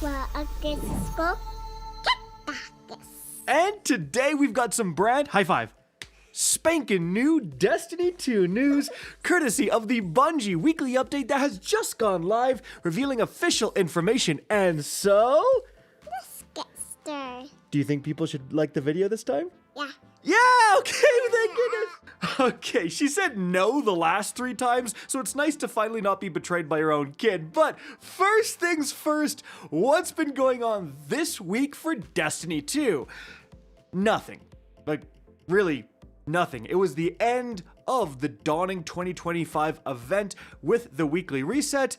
Well, okay, go. And today we've got some high five, spanking new Destiny 2 news, courtesy of the Bungie weekly update that has just gone live, revealing official information. And so, Let's get started. do you think people should like the video this time? Yeah. Yeah, okay, thank goodness. Okay, she said no the last 3 times, so it's nice to finally not be betrayed by her own kid. But first things first, what's been going on this week for Destiny 2? Nothing. Like, really nothing. It was the end of the Dawning 2025 event with the weekly reset,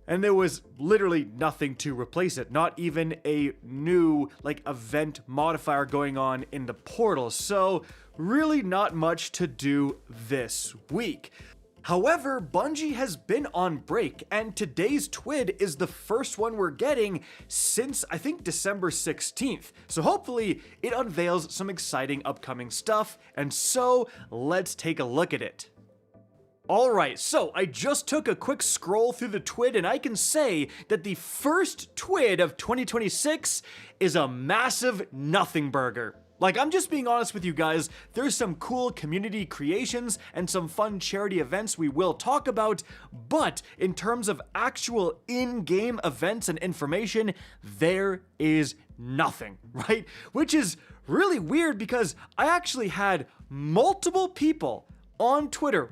and there was literally nothing to replace it. Not even a new, event modifier going on in the portal. So, really not much to do this week. However, Bungie has been on break, and today's TWID is the first one we're getting since, I think, December 16th. So hopefully, it unveils some exciting upcoming stuff, and so, let's take a look at it. Alright, so I just took a quick scroll through the TWID, and I can say that the first TWID of 2026 is a massive nothing burger. I'm just being honest with you guys, there's some cool community creations and some fun charity events we will talk about, but in terms of actual in-game events and information, there is nothing, right? Which is really weird because I actually had multiple people on Twitter,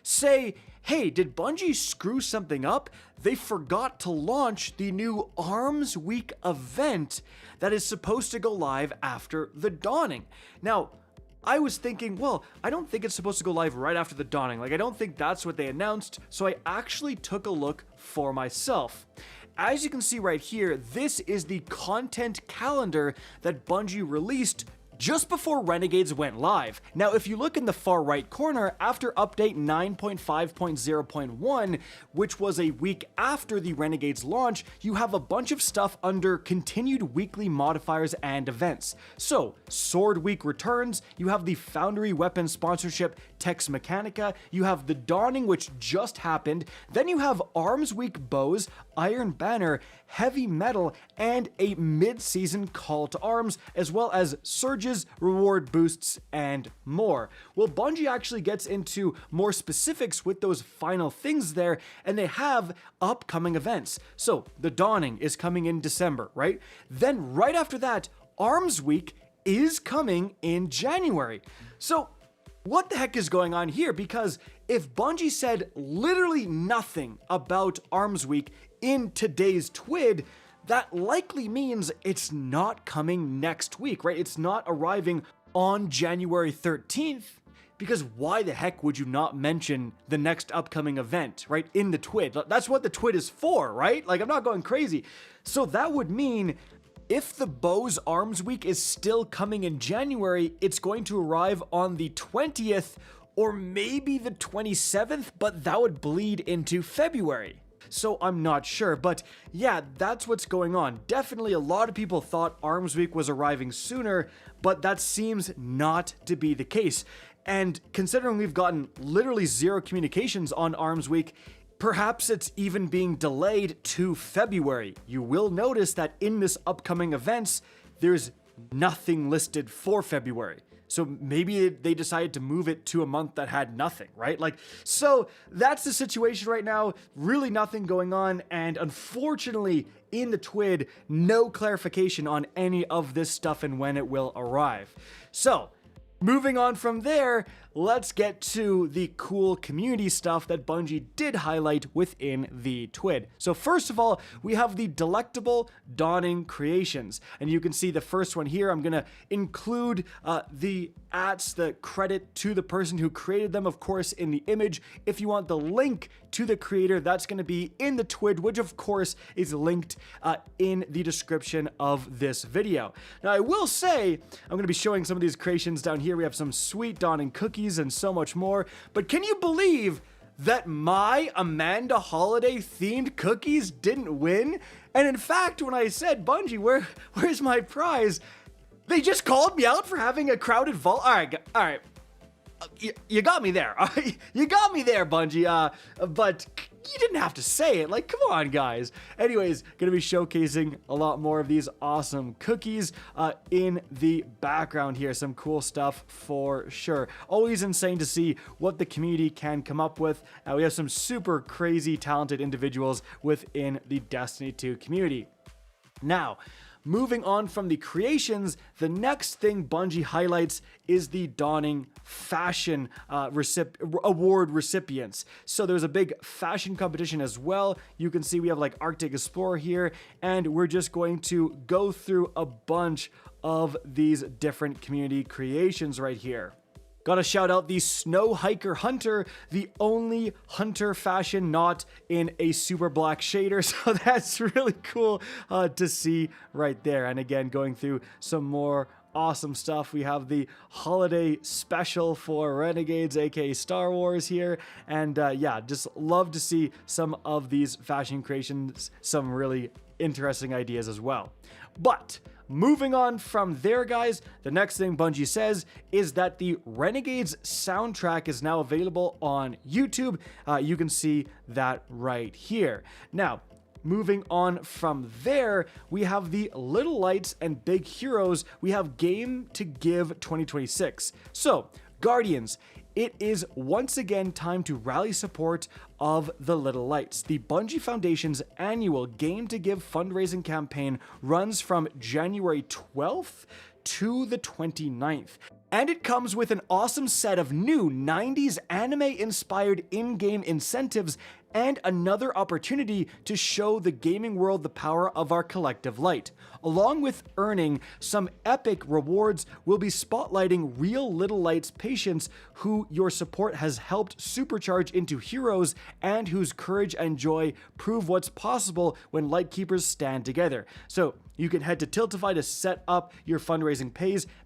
say, hey, did Bungie screw something up? They forgot to launch the new Arms Week event that is supposed to go live after the Dawning. Now, I was thinking, well, I don't think it's supposed to go live right after the Dawning. I don't think that's what they announced, so I actually took a look for myself. As you can see right here, this is the content calendar that Bungie released just before Renegades went live. Now, if you look in the far right corner, after update 9.5.0.1, which was a week after the Renegades launch, you have a bunch of stuff under continued weekly modifiers and events. So, Sword Week returns, you have the Foundry Weapon sponsorship Tex Mechanica, you have the Dawning, which just happened, then you have Arms Week bows, Iron Banner, Heavy Metal, and a mid-season call to arms, as well as surges, reward boosts, and more. Well, Bungie actually gets into more specifics with those final things there, and they have upcoming events. So, the Dawning is coming in December, right? Then right after that, Arms Week is coming in January. So, what the heck is going on here? Because if Bungie said literally nothing about Arms Week in today's TWID, that likely means it's not coming next week, right? It's not arriving on January 13th, because why the heck would you not mention the next upcoming event, right, in the TWID? That's what the TWID is for, right? I'm not going crazy. So that would mean if the Bows Arms Week is still coming in January, it's going to arrive on the 20th or maybe the 27th, but that would bleed into February. So I'm not sure, but yeah, that's what's going on. Definitely a lot of people thought Arms Week was arriving sooner, but that seems not to be the case. And considering we've gotten literally 0 communications on Arms Week, perhaps it's even being delayed to February. You will notice that in this upcoming events, there's nothing listed for February. So maybe they decided to move it to a month that had nothing, right? So that's the situation right now. Really nothing going on. And unfortunately, in the TWID, no clarification on any of this stuff and when it will arrive. So, moving on from there, let's get to the cool community stuff that Bungie did highlight within the TWID. So first of all, we have the delectable Dawning creations. And you can see the first one here. I'm going to include the credit to the person who created them, of course, in the image. If you want the link to the creator, that's going to be in the TWID, which of course is linked in the description of this video. Now, I will say, I'm going to be showing some of these creations down here. We have some sweet Dawning cookies and so much more. But can you believe that my Amanda Holiday themed cookies didn't win? And in fact, when I said, Bungie, where's my prize? They just called me out for having a crowded vault. All right. You got me there. You got me there, Bungie. But You didn't have to say it. Like, come on, guys. Anyways, gonna be showcasing a lot more of these awesome cookies in the background here. Some cool stuff for sure. Always insane to see what the community can come up with. We have some super crazy talented individuals within the Destiny 2 community. Now, moving on from the creations, the next thing Bungie highlights is the Dawning Fashion Award recipients. So there's a big fashion competition as well. You can see we have like Arctic Explorer here, and we're just going to go through a bunch of these different community creations right here. Gotta shout out the Snow Hiker Hunter, the only hunter fashion not in a super black shader. So that's really cool to see right there. And again, going through some more awesome stuff. We have the holiday special for Renegades, aka Star Wars here. And yeah, just love to see some of these fashion creations, some really interesting ideas as well. But moving on from there, guys, the next thing Bungie says is that the Renegades soundtrack is now available on YouTube. You can see that right here. Now, moving on from there, we have the Little Lights and Big Heroes. We have Game to Give 2026. So, Guardians, it is once again time to rally support of the Little Lights. The Bungie Foundation's annual Game to Give fundraising campaign runs from January 12th to the 29th. And it comes with an awesome set of new 90s anime-inspired in-game incentives and another opportunity to show the gaming world the power of our collective light. Along with earning some epic rewards, we'll be spotlighting real Little Lights patients who your support has helped supercharge into heroes and whose courage and joy prove what's possible when Lightkeepers stand together. So you can head to Tiltify to set up your fundraising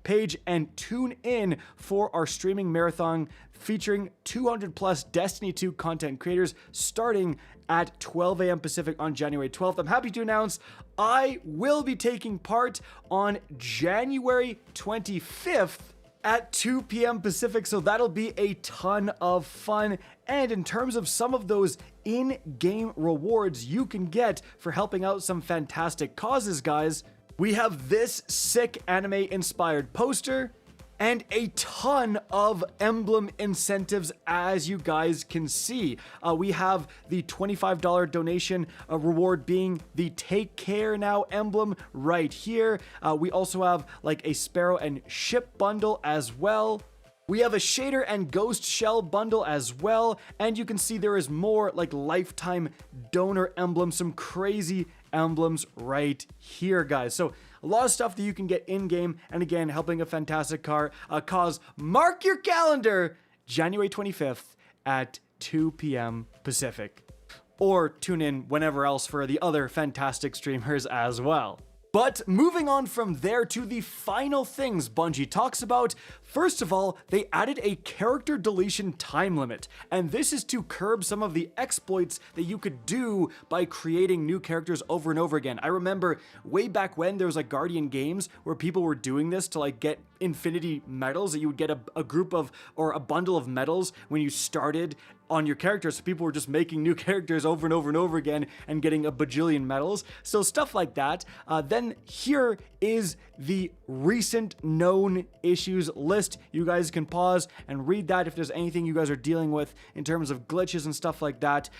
page and tune in for our streaming marathon featuring 200 plus Destiny 2 content creators starting at 12 a.m. Pacific on January 12th. I'm happy to announce I will be taking part on January 25th at 2 p.m. Pacific, so that'll be a ton of fun. And in terms of some of those in-game rewards you can get for helping out some fantastic causes, guys, we have this sick anime-inspired poster and a ton of emblem incentives, as you guys can see. We have the $25 donation reward being the Take Care Now emblem right here. We also have like a Sparrow and Ship bundle as well. We have a Shader and Ghost Shell bundle as well. And you can see there is more like lifetime donor emblems, some crazy emblems right here, guys. So a lot of stuff that you can get in-game, and again, helping a fantastic cause. Mark your calendar, January 25th at 2 p.m. Pacific. Or tune in whenever else for the other fantastic streamers as well. But moving on from there to the final things Bungie talks about, first of all, they added a character deletion time limit, and this is to curb some of the exploits that you could do by creating new characters over and over again. I remember way back when there was like Guardian games where people were doing this to like get infinity medals, that you would get a group of, or a bundle of medals when you started on your character. So people were just making new characters over and over and over again and getting a bajillion medals. So stuff like that. Then here is the recent known issues list. You guys can pause and read that if there's anything you guys are dealing with in terms of glitches and stuff like that.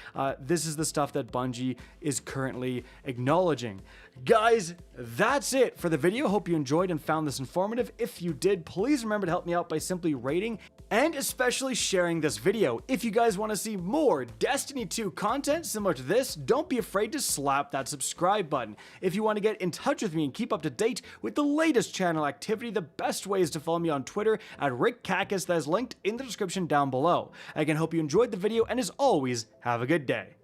This is the stuff that Bungie is currently acknowledging. Guys, that's it for the video. Hope you enjoyed and found this informative. If you did, please remember to help me out by simply rating and especially sharing this video. If you guys want to see more Destiny 2 content similar to this, don't be afraid to slap that subscribe button. If you want to get in touch with me and keep up to date with the latest channel activity, the best way is to follow me on Twitter at RickCacus, that is linked in the description down below. Again, hope you enjoyed the video, and as always, have a good day.